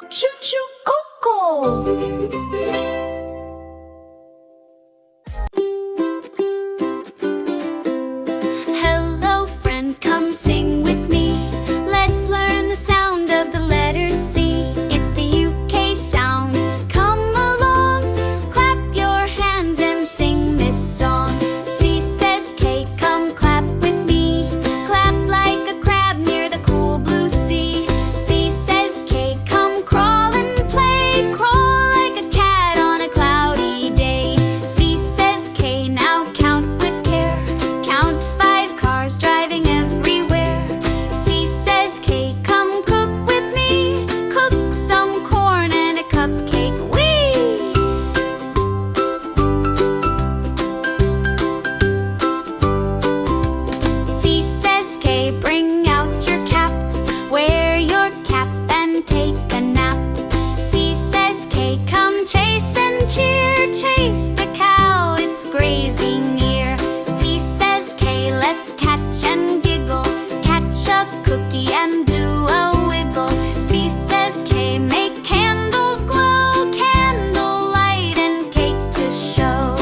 Chuchu Coco. Hello friends, come sing with me. Let's learn the sound of the letter C. It's the UK sound. Come along, clap your hands and sing this song. C says K, come clap with me. Clap like a crab near the cool blue sea. C says K, come crawl and play. Crawl like a cat on a cloudy day. C says K, now count with care. Count 5 cars driving everywhere. C says K, come cook with me. Cook some corn and a cupcake. Whee! C says K, bring out your cap. Wear your cap and take a nap. C says K, come chase and cheer. Chase the cow, it's grazing near. C says K, let's catch and giggle. Catch a cookie and do a wiggle. C says K, make candles glow. Candle light and cake to show.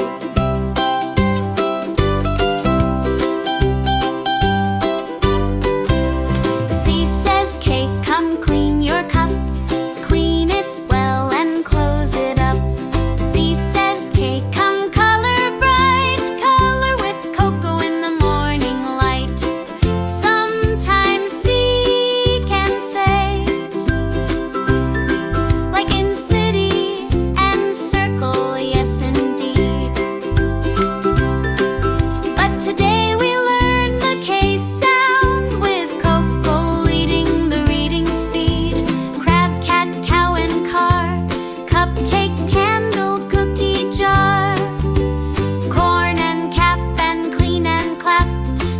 C says K, come clean your cup. Clean it well and close it up. C says K, come color bright. Color with cocoa in the morning light. Sometimes C can say, like in city and circle, yes indeed. But today we learn the K sound with Coco leading the reading speed. Crab, cat, cow and car. Cupcake, candle, cookie jar. Corn and cap and clean and clap.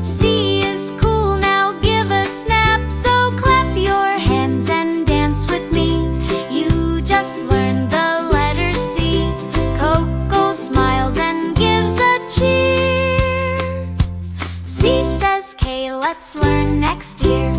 C is cool, now give a snap. So clap your hands and dance with me. You just learned the letter C. Coco smiles and gives a cheer. C says K, let's learn next year.